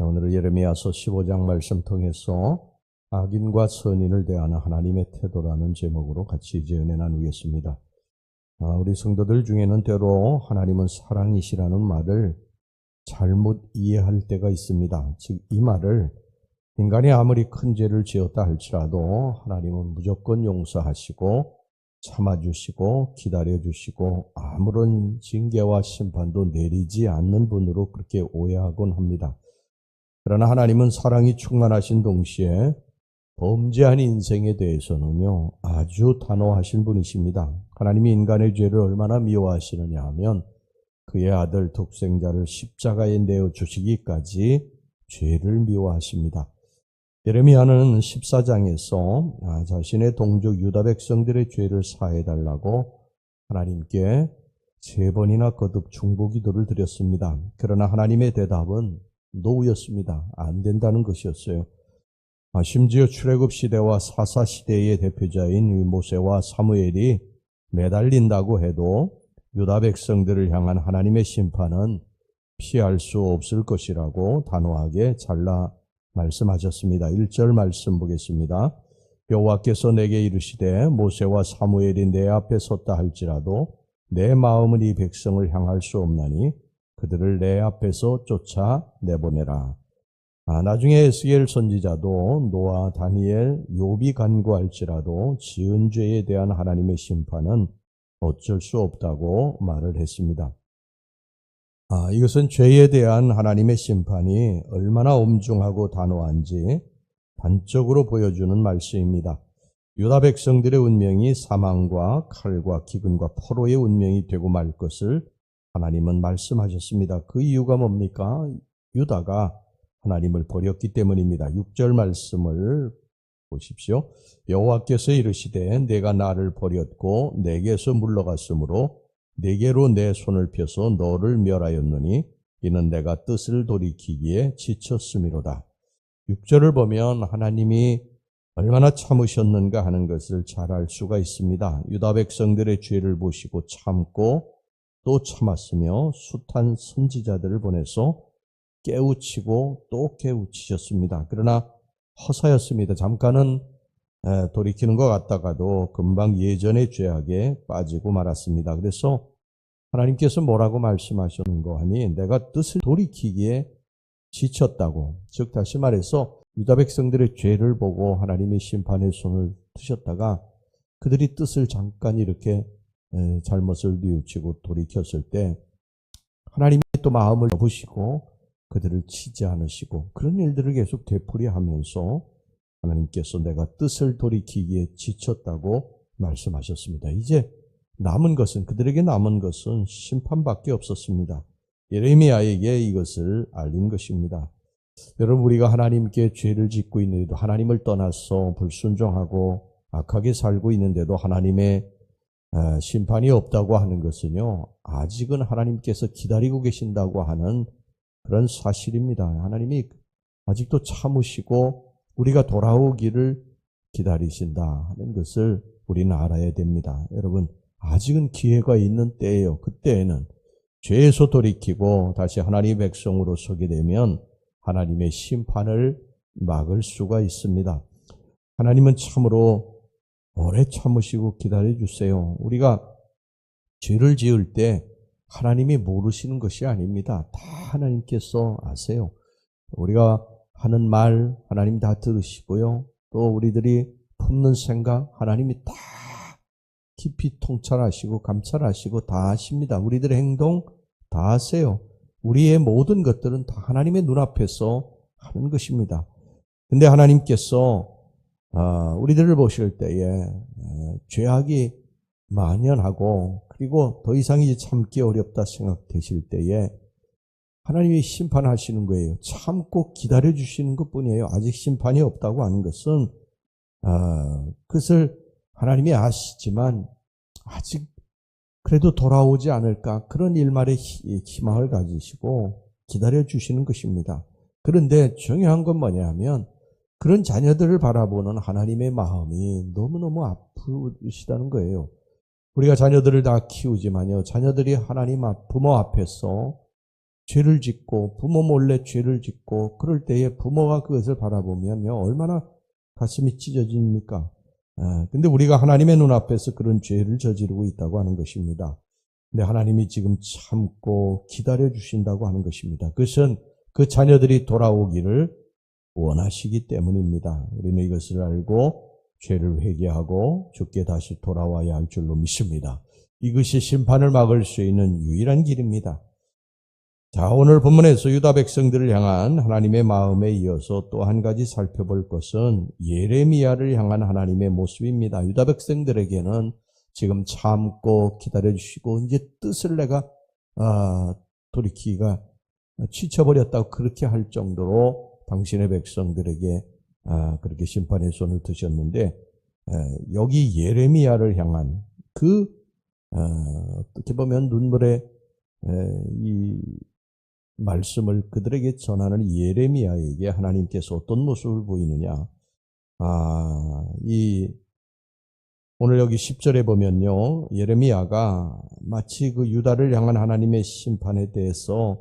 오늘은 예레미야서 15장 말씀 통해서 악인과 선인을 대하는 하나님의 태도라는 제목으로 같이 이제 은혜 나누겠습니다. 우리 성도들 중에는 때로 하나님은 사랑이시라는 말을 잘못 이해할 때가 있습니다. 즉 이 말을 인간이 아무리 큰 죄를 지었다 할지라도 하나님은 무조건 용서하시고 참아주시고 기다려주시고 아무런 징계와 심판도 내리지 않는 분으로 그렇게 오해하곤 합니다. 그러나 하나님은 사랑이 충만하신 동시에 범죄한 인생에 대해서는요 아주 단호하신 분이십니다. 하나님이 인간의 죄를 얼마나 미워하시느냐 하면 그의 아들 독생자를 십자가에 내어주시기까지 죄를 미워하십니다. 예레미야는 14장에서 자신의 동족 유다 백성들의 죄를 사해달라고 하나님께 3번이나 거듭 중보기도를 드렸습니다. 그러나 하나님의 대답은 노였습니다. 안 된다는 것이었어요. 심지어 출애굽 시대와 사사 시대의 대표자인 모세와 사무엘이 매달린다고 해도 유다 백성들을 향한 하나님의 심판은 피할 수 없을 것이라고 단호하게 잘라 말씀하셨습니다. 1절 말씀 보겠습니다. 여호와께서 내게 이르시되 모세와 사무엘이 내 앞에 섰다 할지라도 내 마음은 이 백성을 향할 수 없나니 그들을 내 앞에서 쫓아내보내라. 나중에 에스겔 선지자도 노아, 다니엘, 욥이 간구할지라도 지은 죄에 대한 하나님의 심판은 어쩔 수 없다고 말을 했습니다. 이것은 죄에 대한 하나님의 심판이 얼마나 엄중하고 단호한지 단적으로 보여주는 말씀입니다. 유다 백성들의 운명이 사망과 칼과 기근과 포로의 운명이 되고 말 것을 하나님은 말씀하셨습니다. 그 이유가 뭡니까? 유다가 하나님을 버렸기 때문입니다. 6절 말씀을 보십시오. 여호와께서 이르시되 내가 나를 버렸고 내게서 물러갔으므로 내게로 내 손을 펴서 너를 멸하였느니 이는 내가 뜻을 돌이키기에 지쳤음이로다. 6절을 보면 하나님이 얼마나 참으셨는가 하는 것을 잘 알 수가 있습니다. 유다 백성들의 죄를 보시고 참고 또 참았으며 숱한 선지자들을 보내서 깨우치고 또 깨우치셨습니다. 그러나 허사였습니다. 잠깐은 돌이키는 것 같다가도 금방 예전의 죄악에 빠지고 말았습니다. 그래서 하나님께서 뭐라고 말씀하셨는가 하니 내가 뜻을 돌이키기에 지쳤다고, 즉 다시 말해서 유다 백성들의 죄를 보고 하나님이 심판의 손을 드셨다가 그들이 뜻을 잠깐 이렇게 잘못을 뉘우치고 돌이켰을 때 하나님이 또 마음을 접으시고 그들을 치지 않으시고 그런 일들을 계속 되풀이하면서 하나님께서 내가 뜻을 돌이키기에 지쳤다고 말씀하셨습니다. 이제 남은 것은, 그들에게 남은 것은 심판밖에 없었습니다. 예레미야에게 이것을 알린 것입니다. 여러분, 우리가 하나님께 죄를 짓고 있는데도, 하나님을 떠나서 불순종하고 악하게 살고 있는데도 하나님의 심판이 없다고 하는 것은요, 아직은 하나님께서 기다리고 계신다고 하는 그런 사실입니다. 하나님이 아직도 참으시고 우리가 돌아오기를 기다리신다 하는 것을 우리는 알아야 됩니다. 여러분, 아직은 기회가 있는 때예요. 그때에는 죄에서 돌이키고 다시 하나님의 백성으로 서게 되면 하나님의 심판을 막을 수가 있습니다. 하나님은 참으로 오래 참으시고 기다려주세요. 우리가 죄를 지을 때 하나님이 모르시는 것이 아닙니다. 다 하나님께서 아세요. 우리가 하는 말 하나님 다 들으시고요. 또 우리들이 품는 생각 하나님이 다 깊이 통찰하시고 감찰하시고 다 아십니다. 우리들의 행동 다 아세요. 우리의 모든 것들은 다 하나님의 눈앞에서 하는 것입니다. 근데 하나님께서 우리들을 보실 때에 죄악이 만연하고 그리고 더 이상 이제 참기 어렵다 생각되실 때에 하나님이 심판하시는 거예요. 참고 기다려주시는 것뿐이에요. 아직 심판이 없다고 하는 것은 그것을 하나님이 아시지만 아직 그래도 돌아오지 않을까 그런 일말의 희망을 가지시고 기다려주시는 것입니다. 그런데 중요한 건 뭐냐면 그런 자녀들을 바라보는 하나님의 마음이 너무너무 아프시다는 거예요. 우리가 자녀들을 다 키우지만요, 자녀들이 하나님 부모 앞에서 죄를 짓고 부모 몰래 죄를 짓고 그럴 때에 부모가 그것을 바라보면요 얼마나 가슴이 찢어집니까? 근데 우리가 하나님의 눈앞에서 그런 죄를 저지르고 있다고 하는 것입니다. 근데 하나님이 지금 참고 기다려 주신다고 하는 것입니다. 그것은 그 자녀들이 돌아오기를 원하시기 때문입니다. 우리는 이것을 알고 죄를 회개하고 주께 다시 돌아와야 할 줄로 믿습니다. 이것이 심판을 막을 수 있는 유일한 길입니다. 자, 오늘 본문에서 유다 백성들을 향한 하나님의 마음에 이어서 또 한 가지 살펴볼 것은 예레미야를 향한 하나님의 모습입니다. 유다 백성들에게는 지금 참고 기다려주시고 이제 뜻을 내가 돌이키기가 지쳐버렸다고 그렇게 할 정도로 당신의 백성들에게 그렇게 심판의 손을 드셨는데 여기 예레미야를 향한 어떻게 보면 눈물의 이 말씀을 그들에게 전하는 예레미야에게 하나님께서 어떤 모습을 보이느냐. 오늘 여기 10절에 보면요. 예레미야가 마치 그 유다를 향한 하나님의 심판에 대해서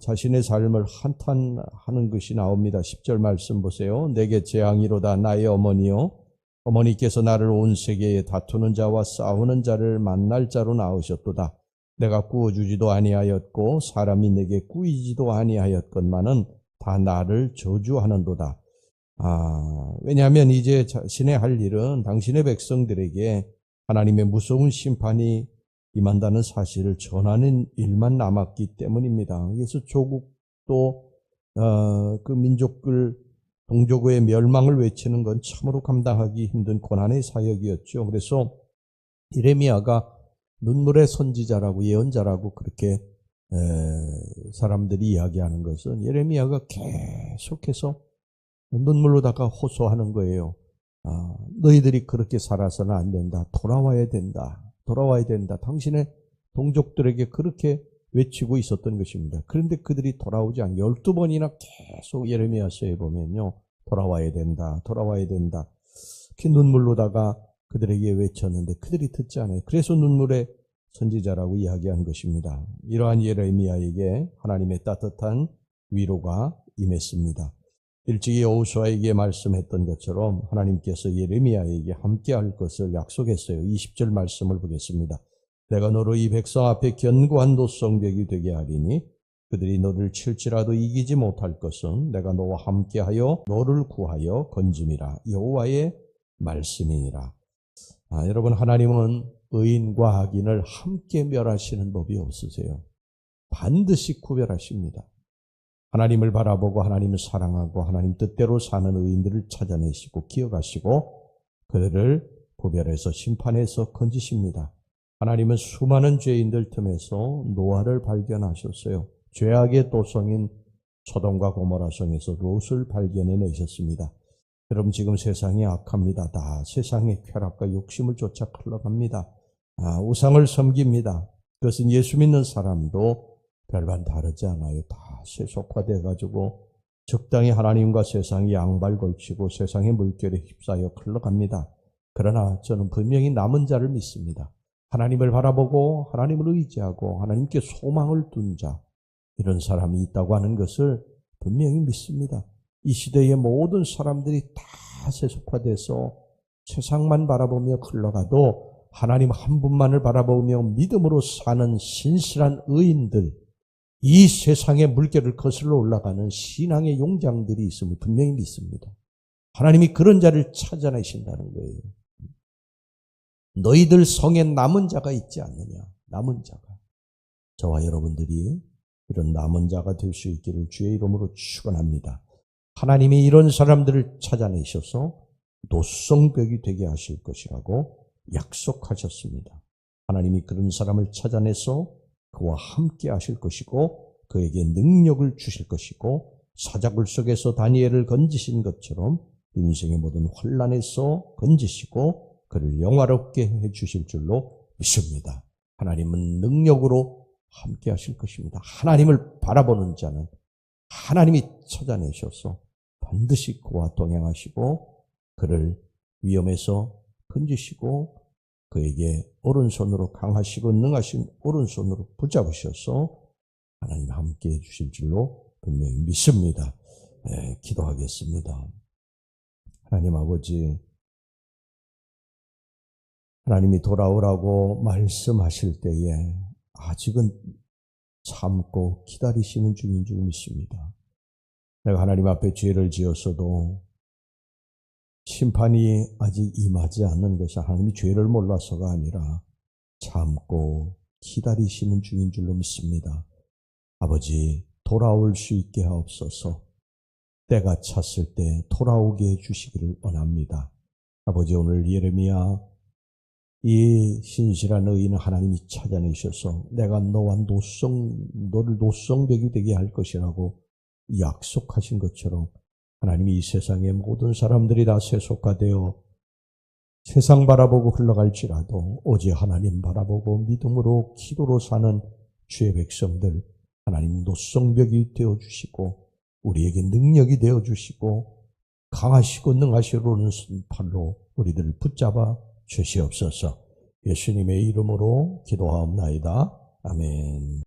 자신의 삶을 한탄하는 것이 나옵니다. 10절 말씀 보세요. 내게 재앙이로다 나의 어머니요. 어머니께서 나를 온 세계에 다투는 자와 싸우는 자를 만날 자로 낳으셨도다. 내가 꾸어주지도 아니하였고 사람이 내게 꾸이지도 아니하였건만은 다 나를 저주하는도다. 왜냐하면 이제 자신의 할 일은 당신의 백성들에게 하나님의 무서운 심판이 임한다는 사실을 전하는 일만 남았기 때문입니다. 그래서 조국도 그 민족들 동족의 멸망을 외치는 건 참으로 감당하기 힘든 고난의 사역이었죠. 그래서 예레미야가 눈물의 선지자라고 예언자라고 그렇게 사람들이 이야기하는 것은 예레미야가 계속해서 눈물로다가 호소하는 거예요. 너희들이 그렇게 살아서는 안 된다. 돌아와야 된다. 돌아와야 된다. 당신의 동족들에게 그렇게 외치고 있었던 것입니다. 그런데 그들이 돌아오지 않고 12번이나 계속 예레미야서에 보면요. 돌아와야 된다. 돌아와야 된다. 이렇게 눈물로다가 그들에게 외쳤는데 그들이 듣지 않아요. 그래서 눈물의 선지자라고 이야기한 것입니다. 이러한 예레미야에게 하나님의 따뜻한 위로가 임했습니다. 일찍이 여호수아에게 말씀했던 것처럼 하나님께서 예레미야에게 함께할 것을 약속했어요. 20절 말씀을 보겠습니다. 내가 너로 이 백성 앞에 견고한 노성벽이 되게 하리니 그들이 너를 칠지라도 이기지 못할 것은 내가 너와 함께하여 너를 구하여 건짐이라 여호와의 말씀이니라. 여러분 하나님은 의인과 악인을 함께 멸하시는 법이 없으세요. 반드시 구별하십니다. 하나님을 바라보고 하나님을 사랑하고 하나님 뜻대로 사는 의인들을 찾아내시고 기억하시고 그들을 구별해서 심판해서 건지십니다. 하나님은 수많은 죄인들 틈에서 노아를 발견하셨어요. 죄악의 도성인 소돔과 고모라 성에서 롯을 발견해내셨습니다. 여러분 지금 세상이 악합니다. 다 세상의 쾌락과 욕심을 쫓아 흘러갑니다. 우상을 섬깁니다. 그것은 예수 믿는 사람도 별반 다르지 않아요. 다 세속화돼 가지고 적당히 하나님과 세상이 양발 걸치고 세상의 물결에 휩싸여 흘러갑니다. 그러나 저는 분명히 남은 자를 믿습니다. 하나님을 바라보고 하나님을 의지하고 하나님께 소망을 둔 자, 이런 사람이 있다고 하는 것을 분명히 믿습니다. 이 시대의 모든 사람들이 다 세속화돼서 세상만 바라보며 흘러가도 하나님 한 분만을 바라보며 믿음으로 사는 신실한 의인들, 이 세상의 물결을 거슬러 올라가는 신앙의 용장들이 있음을 분명히 믿습니다. 하나님이 그런 자를 찾아내신다는 거예요. 너희들 성에 남은 자가 있지 않느냐. 남은 자가. 저와 여러분들이 이런 남은 자가 될 수 있기를 주의 이름으로 축원합니다. 하나님이 이런 사람들을 찾아내셔서 노성벽이 되게 하실 것이라고 약속하셨습니다. 하나님이 그런 사람을 찾아내서 그와 함께 하실 것이고 그에게 능력을 주실 것이고 사자굴 속에서 다니엘을 건지신 것처럼 인생의 모든 환난에서 건지시고 그를 영화롭게 해주실 줄로 믿습니다. 하나님은 능력으로 함께 하실 것입니다. 하나님을 바라보는 자는 하나님이 찾아내셔서 반드시 그와 동행하시고 그를 위험에서 건지시고 그에게 오른손으로 강하시고 능하신 오른손으로 붙잡으셔서 하나님 함께해 주실 줄로 분명히 믿습니다. 기도하겠습니다. 하나님 아버지, 하나님이 돌아오라고 말씀하실 때에 아직은 참고 기다리시는 중인 줄 믿습니다. 내가 하나님 앞에 죄를 지었어도 심판이 아직 임하지 않는 것은 하나님이 죄를 몰라서가 아니라 참고 기다리시는 중인 줄로 믿습니다. 아버지, 돌아올 수 있게 하옵소서. 때가 찼을 때 돌아오게 해주시기를 원합니다. 아버지, 오늘 예레미야 이 신실한 의인은 하나님이 찾아내셔서 내가 너를 노성벽이 되게 할 것이라고 약속하신 것처럼 하나님이 이 세상의 모든 사람들이 다 세속화되어 세상 바라보고 흘러갈지라도 오직 하나님 바라보고 믿음으로 기도로 사는 주의 백성들, 하나님 노성벽이 되어주시고 우리에게 능력이 되어주시고 강하시고 능하시로는 팔로 우리들을 붙잡아 주시옵소서. 예수님의 이름으로 기도하옵나이다. 아멘.